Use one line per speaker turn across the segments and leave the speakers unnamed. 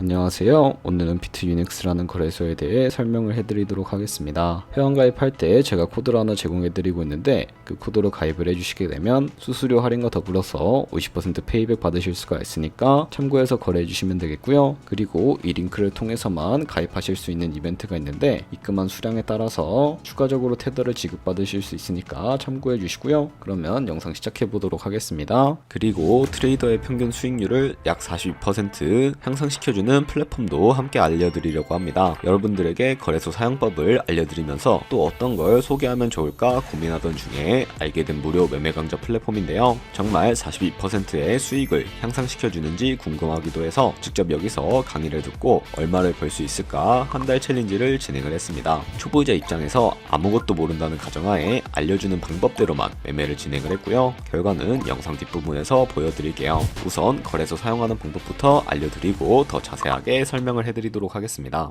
안녕하세요. 오늘은 비트유닉스라는 거래소에 대해 설명을 해드리도록 하겠습니다. 회원가입할 때 제가 코드를 하나 제공해드리고 있는데 그 코드로 가입을 해주시게 되면 수수료 할인과 더불어서 50% 페이백 받으실 수가 있으니까 참고해서 거래해주시면 되겠고요. 그리고 이 링크를 통해서만 가입하실 수 있는 이벤트가 있는데 입금한 수량에 따라서 추가적으로 테더를 지급받으실 수 있으니까 참고해주시고요. 그러면 영상 시작해보도록 하겠습니다. 그리고 트레이더의 평균 수익률을 약 42% 향상시켜주는 플랫폼도 함께 알려드리려고 합니다. 여러분들에게 거래소 사용법을 알려드리면서 또 어떤 걸 소개하면 좋을까 고민하던 중에 알게 된 무료 매매 강좌 플랫폼인데요. 정말 42%의 수익을 향상시켜주는지 궁금하기도 해서 직접 여기서 강의를 듣고 얼마를 벌 수 있을까 한 달 챌린지를 진행을 했습니다. 초보자 입장에서 아무것도 모른다는 가정하에 알려주는 방법대로만 매매를 진행을 했고요. 결과는 영상 뒷부분에서 보여드릴게요. 우선 거래소 사용하는 방법부터 알려드리고 더 자세하게 설명을 해드리도록 하겠습니다.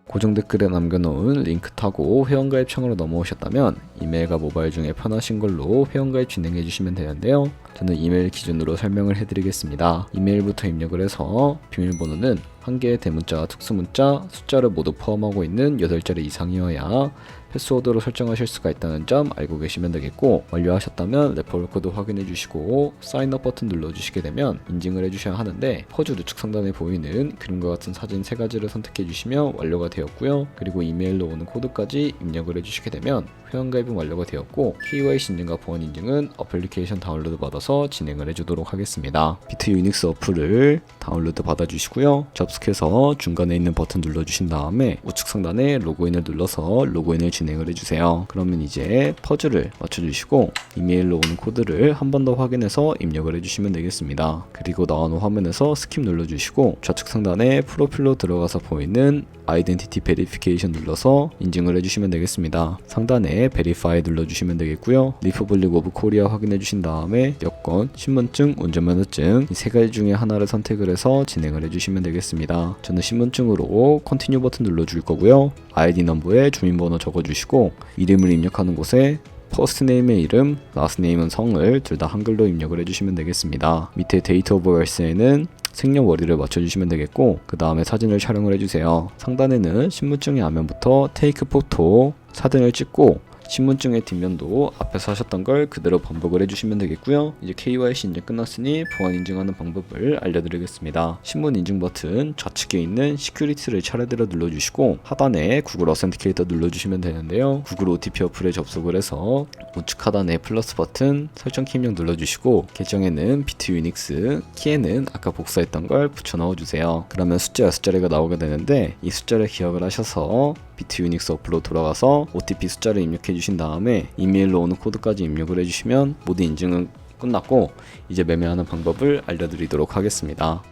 고정 댓글에 남겨놓은 링크 타고 회원가입 창으로 넘어오셨다면 이메일과 모바일 중에 편하신 걸로 회원가입 진행해 주시면 되는데요. 저는 이메일 기준으로 설명을 해드리겠습니다. 이메일부터 입력을 해서 비밀번호는 한 개의 대문자, 특수문자, 숫자를 모두 포함하고 있는 8자리 이상이어야 패스워드로 설정하실 수가 있다는 점 알고 계시면 되겠고, 완료하셨다면 레퍼럴 코드 확인해 주시고 사인업 버튼 눌러주시게 되면 인증을 해주셔야 하는데 퍼즐 우측 상단에 보이는 그림과 같은 사진 3가지를 선택해 주시면 완료가 되었고요. 그리고 이메일로 오는 코드까지 입력을 해주시게 되면 회원가입은 완료가 되었고, KYC 인증과 보안 인증은 어플리케이션 다운로드 받아서 진행을 해주도록 하겠습니다. 비트유닉스 어플을 다운로드 받아주시고요. 접속해서 중간에 있는 버튼 눌러주신 다음에 우측 상단에 로그인을 눌러서 로그인을 진행을 해주세요. 그러면 이제 퍼즐을 맞춰주시고 이메일로 오는 코드를 한 번 더 확인해서 입력을 해주시면 되겠습니다. 그리고 나오는 화면에서 스킵 눌러주시고 좌측 상단에 프로필로 들어가서 보이는 아이덴티티 베리피케이션 눌러서 인증을 해주시면 되겠습니다. 상단에 베리파이 눌러주시면 되겠고요. 리퍼블릭 오브 코리아 확인해 주신 다음에 여권, 신분증, 운전면허증 이 3가지 중에 하나를 선택을 해서 진행을 해주시면 되겠습니다. 저는 신분증으로 컨티뉴 버튼 눌러줄 거고요. 아이디 넘버에 주민번호 적어주시고 이름을 입력하는 곳에 퍼스트 네임의 이름, 라스트 네임은 성을 둘 다 한글로 입력을 해주시면 되겠습니다. 밑에 데이트 오브 버스에는 생년월일을 맞춰주시면 되겠고, 그 다음에 사진을 촬영을 해주세요. 상단에는 신분증의 앞면부터 테이크 포토 사진을 찍고 신분증의 뒷면도 앞에서 하셨던 걸 그대로 반복을 해주시면 되겠고요. 이제 KYC 인증 끝났으니 보안 인증하는 방법을 알려드리겠습니다. 신분 인증 버튼 좌측에 있는 시큐리티를 차례대로 눌러주시고 하단에 구글 어센티케이터 눌러주시면 되는데요. 구글 OTP 어플에 접속을 해서 우측 하단에 플러스 버튼 설정키 입력 눌러주시고 계정에는 비트유닉스, 키에는 아까 복사했던 걸 붙여 넣어주세요. 그러면 숫자 6자리가 나오게 되는데 이 숫자를 기억을 하셔서 비트유닉스 어플로 돌아가서 OTP 숫자를 입력해 주신 다음에 이메일로 오는 코드까지 입력을 해주시면 모든 인증은 끝났고 이제 매매하는 방법을 알려드리도록 하겠습니다.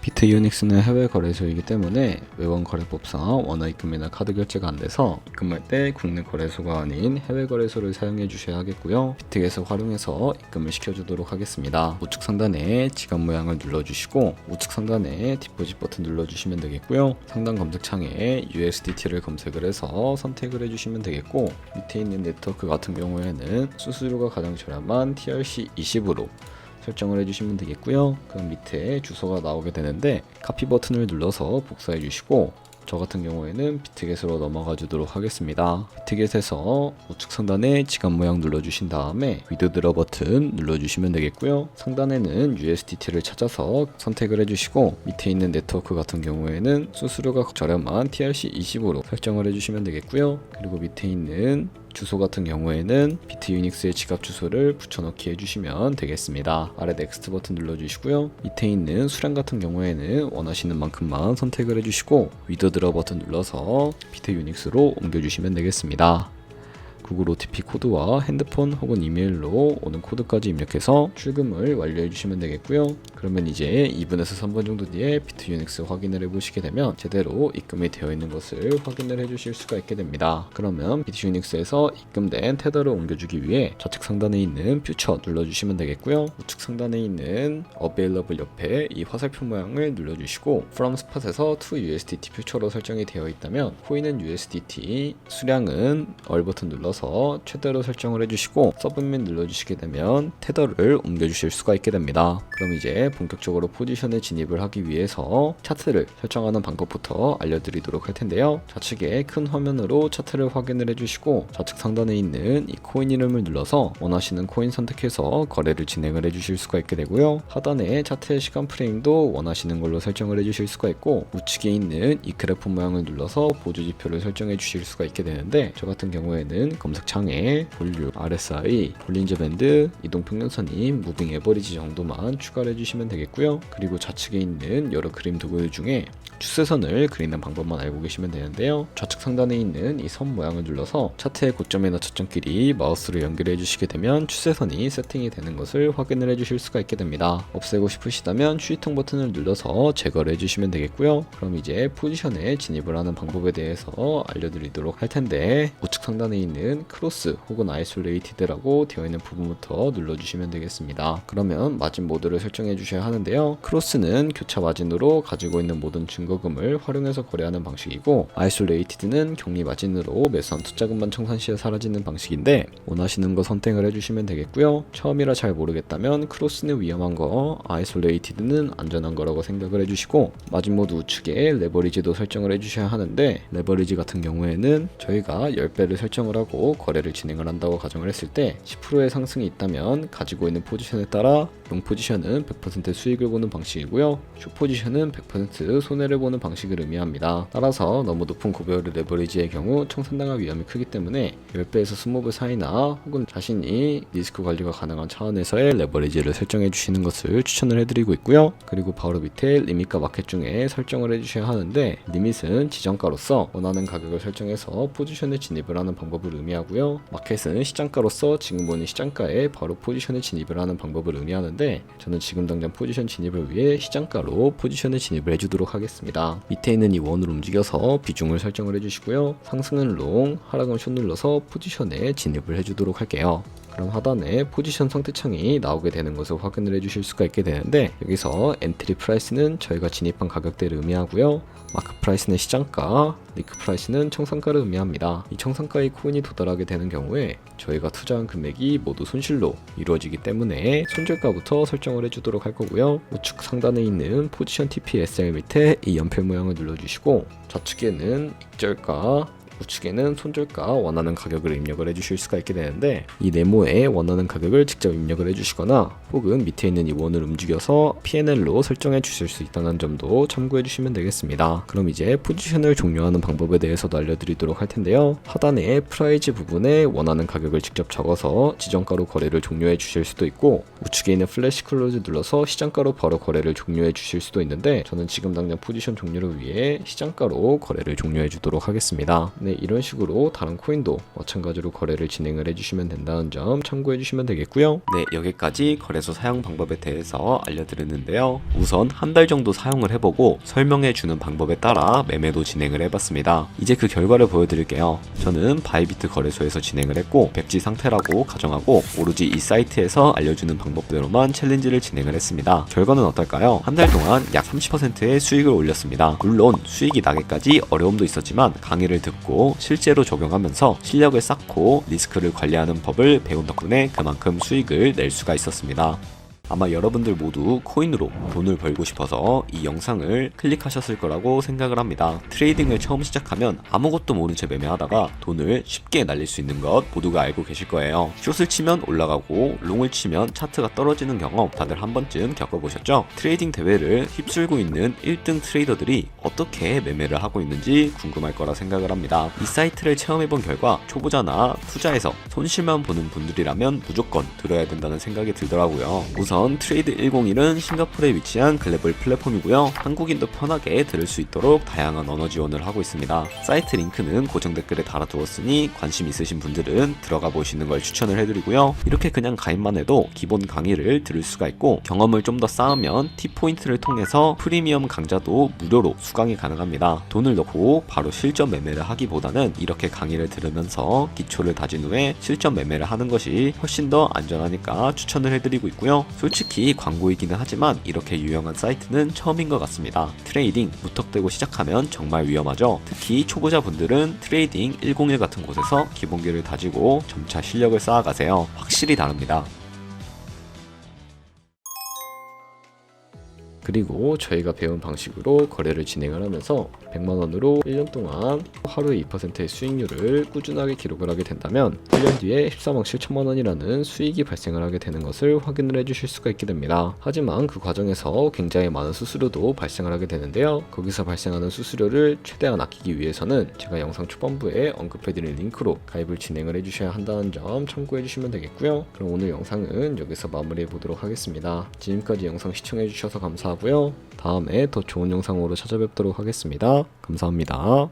비트유닉스는 해외 거래소이기 때문에 외원 거래법상 원화 입금이나 카드 결제가 안 돼서 입금할 때 국내 거래소가 아닌 해외 거래소를 사용해 주셔야 하겠고요. 비트겟을 활용해서 입금을 시켜주도록 하겠습니다. 우측 상단에 지갑 모양을 눌러주시고 우측 상단에 디포짓 버튼 눌러주시면 되겠고요. 상단 검색창에 USDT를 검색을 해서 선택을 해주시면 되겠고, 밑에 있는 네트워크 같은 경우에는 수수료가 가장 저렴한 TRC20으로 설정을 해주시면 되겠고요. 그럼 밑에 주소가 나오게 되는데 카피 버튼을 눌러서 복사해 주시고 저 같은 경우에는 비트겟으로 넘어가 주도록 하겠습니다. 비트겟에서 우측 상단에 지갑 모양 눌러주신 다음에 위드드러 버튼 눌러주시면 되겠고요. 상단에는 USDT를 찾아서 선택을 해주시고 밑에 있는 네트워크 같은 경우에는 수수료가 저렴한 TRC20으로 설정을 해주시면 되겠고요. 그리고 밑에 있는 주소 같은 경우에는 비트유닉스의 지갑 주소를 붙여넣기 해주시면 되겠습니다. 아래 넥스트 버튼 눌러주시고요. 밑에 있는 수량 같은 경우에는 원하시는 만큼만 선택을 해주시고 위드드러 버튼 눌러서 비트유닉스로 옮겨주시면 되겠습니다. 구글 OTP 코드와 핸드폰 혹은 이메일로 오는 코드까지 입력해서 출금을 완료해 주시면 되겠고요. 그러면 이제 2분에서 3분 정도 뒤에 비트유닉스 확인을 해보시게 되면 제대로 입금이 되어 있는 것을 확인을 해주실 수가 있게 됩니다. 그러면 비트유닉스에서 입금된 테더를 옮겨주기 위해 좌측 상단에 있는 퓨처 눌러주시면 되겠고요. 우측 상단에 있는 Available 옆에 이 화살표 모양을 눌러주시고 From Spot에서 to USDT 퓨처로 설정이 되어 있다면 코인은 USDT, 수량은 얼 버튼 눌러서 눌러서 최대로 설정을 해주시고 서브밋 눌러주시게 되면 테더를 옮겨주실 수가 있게 됩니다. 그럼 이제 본격적으로 포지션에 진입을 하기 위해서 차트를 설정하는 방법부터 알려드리도록 할 텐데요. 좌측에 큰 화면으로 차트를 확인을 해주시고 좌측 상단에 있는 이 코인 이름을 눌러서 원하시는 코인 선택해서 거래를 진행을 해주실 수가 있게 되고요. 하단에 차트의 시간 프레임도 원하시는 걸로 설정을 해주실 수가 있고 우측에 있는 이 그래프 모양을 눌러서 보조 지표를 설정해 주실 수가 있게 되는데 저 같은 경우에는 검색창에 볼륨, RSI, 볼린저 밴드, 이동평균선인 무빙 에버리지 정도만 추가를 해주시면 되겠고요. 그리고 좌측에 있는 여러 그림 도구 중에 추세선을 그리는 방법만 알고 계시면 되는데요. 좌측 상단에 있는 이 선 모양을 눌러서 차트의 고점이나 저점끼리 마우스로 연결해 주시게 되면 추세선이 세팅이 되는 것을 확인을 해 주실 수가 있게 됩니다. 없애고 싶으시다면 휴지통 버튼을 눌러서 제거를 해주시면 되겠고요. 그럼 이제 포지션에 진입을 하는 방법에 대해서 알려드리도록 할 텐데 우측 상단에 있는 크로스 혹은 아이솔레이티드라고 되어 있는 부분부터 눌러주시면 되겠습니다. 그러면 마진 모드를 설정해 주셔야 하는데요. 크로스는 교차 마진으로 가지고 있는 모든 증거금을 활용해서 거래하는 방식이고 아이솔레이티드는 격리 마진으로 매수한 투자금만 청산 시에 사라지는 방식인데 원하시는 거 선택을 해주시면 되겠고요. 처음이라 잘 모르겠다면 크로스는 위험한 거, 아이솔레이티드는 안전한 거라고 생각을 해주시고 마진 모드 우측에 레버리지도 설정을 해주셔야 하는데 레버리지 같은 경우에는 저희가 10배를 설정을 하고 거래를 진행을 한다고 가정을 했을 때 10%의 상승이 있다면 가지고 있는 포지션에 따라 롱 포지션은 100% 수익을 보는 방식이고요. 숏 포지션은 100% 손해를 보는 방식을 의미합니다. 따라서 너무 높은 고배율의 레버리지의 경우 청산당할 위험이 크기 때문에 10배에서 20배 사이나 혹은 자신이 리스크 관리가 가능한 차원에서의 레버리지를 설정해 주시는 것을 추천을 해드리고 있고요. 그리고 바로 밑에 리밋과 마켓 중에 설정을 해주셔야 하는데 리밋은 지정가로서 원하는 가격을 설정해서 포지션에 진입을 하는 방법을 의미하고요. 마켓은 시장가로서 지금 보는 시장가에 바로 포지션에 진입을 하는 방법을 의미하는데 저는 지금 당장 포지션 진입을 위해 시장가로 포지션에 진입을 해주도록 하겠습니다. 밑에 있는 이 원을 움직여서 비중을 설정을 해주시고요. 상승은 롱, 하락은 숏 눌러서 포지션에 진입을 해주도록 할게요. 그럼 하단에 포지션 상태창이 나오게 되는 것을 확인을 해주실 수가 있게 되는데 여기서 엔트리 프라이스는 저희가 진입한 가격대를 의미하고요. 마크 프라이스는 시장가, 리크 프라이스는 청산가를 의미합니다. 이 청산가의 코인이 도달하게 되는 경우에 저희가 투자한 금액이 모두 손실로 이루어지기 때문에 손절가부터 설정을 해주도록 할 거고요. 우측 상단에 있는 포지션 TPSL 밑에 이 연필 모양을 눌러주시고 좌측에는 익절가, 우측에는 손절가 원하는 가격을 입력을 해주실 수가 있게 되는데 이 네모에 원하는 가격을 직접 입력을 해주시거나 혹은 밑에 있는 이 원을 움직여서 P&L로 설정해 주실 수 있다는 점도 참고해 주시면 되겠습니다. 그럼 이제 포지션을 종료하는 방법에 대해서도 알려드리도록 할 텐데요. 하단에 프라이즈 부분에 원하는 가격을 직접 적어서 지정가로 거래를 종료해 주실 수도 있고 우측에 있는 플래시 클로즈 눌러서 시장가로 바로 거래를 종료해 주실 수도 있는데 저는 지금 당장 포지션 종료를 위해 시장가로 거래를 종료해 주도록 하겠습니다. 네, 이런 식으로 다른 코인도 마찬가지로 거래를 진행을 해주시면 된다는 점 참고해 주시면 되겠고요. 네, 여기까지 거래소 사용 방법에 대해서 알려드렸는데요. 우선 한 달 정도 사용을 해보고 설명해 주는 방법에 따라 매매도 진행을 해봤습니다. 이제 그 결과를 보여드릴게요. 저는 바이비트 거래소에서 진행을 했고 백지 상태라고 가정하고 오로지 이 사이트에서 알려주는 방법대로만 챌린지를 진행을 했습니다. 결과는 어떨까요? 한 달 동안 약 30%의 수익을 올렸습니다. 물론 수익이 나기까지 어려움도 있었지만 강의를 듣고 실제로 적용하면서 실력을 쌓고 리스크를 관리하는 법을 배운 덕분에 그만큼 수익을 낼 수가 있었습니다. 아마 여러분들 모두 코인으로 돈을 벌고 싶어서 이 영상을 클릭하셨을 거라고 생각을 합니다. 트레이딩을 처음 시작하면 아무것도 모른 채 매매하다가 돈을 쉽게 날릴 수 있는 것 모두가 알고 계실 거예요. 숏을 치면 올라가고 롱을 치면 차트가 떨어지는 경험 다들 한 번쯤 겪어보셨죠? 트레이딩 대회를 휩쓸고 있는 1등 트레이더들이 어떻게 매매를 하고 있는지 궁금할 거라 생각을 합니다. 이 사이트를 체험해본 결과 초보자나 투자해서 손실만 보는 분들이라면 무조건 들어야 된다는 생각이 들더라고요. 우선 트레이드 101은 싱가포르에 위치한 글로벌 플랫폼이고요. 한국인도 편하게 들을 수 있도록 다양한 언어 지원을 하고 있습니다. 사이트 링크는 고정 댓글에 달아두었으니 관심 있으신 분들은 들어가 보시는 걸 추천을 해드리고요. 이렇게 그냥 가입만 해도 기본 강의를 들을 수가 있고 경험을 좀 더 쌓으면 T포인트를 통해서 프리미엄 강좌도 무료로 수강이 가능합니다. 돈을 넣고 바로 실전 매매를 하기보다는 이렇게 강의를 들으면서 기초를 다진 후에 실전 매매를 하는 것이 훨씬 더 안전하니까 추천을 해드리고 있고요.
솔직히 광고이기는 하지만 이렇게 유용한 사이트는 처음인 것 같습니다. 트레이딩 무턱대고 시작하면 정말 위험하죠. 특히 초보자분들은 트레이딩 101 같은 곳에서 기본기를 다지고 점차 실력을 쌓아가세요. 확실히 다릅니다.
그리고 저희가 배운 방식으로 거래를 진행을 하면서 100만원으로 1년 동안 하루에 2%의 수익률을 꾸준하게 기록을 하게 된다면 1년 뒤에 14만 7천만원이라는 수익이 발생을 하게 되는 것을 확인을 해주실 수가 있게 됩니다. 하지만 그 과정에서 굉장히 많은 수수료도 발생을 하게 되는데요. 거기서 발생하는 수수료를 최대한 아끼기 위해서는 제가 영상 초반부에 언급해드린 링크로 가입을 진행을 해주셔야 한다는 점 참고해주시면 되겠고요. 그럼 오늘 영상은 여기서 마무리해 보도록 하겠습니다. 지금까지 영상 시청해주셔서 감사하고요. 다음에 더 좋은 영상으로 찾아뵙도록 하겠습니다. 감사합니다.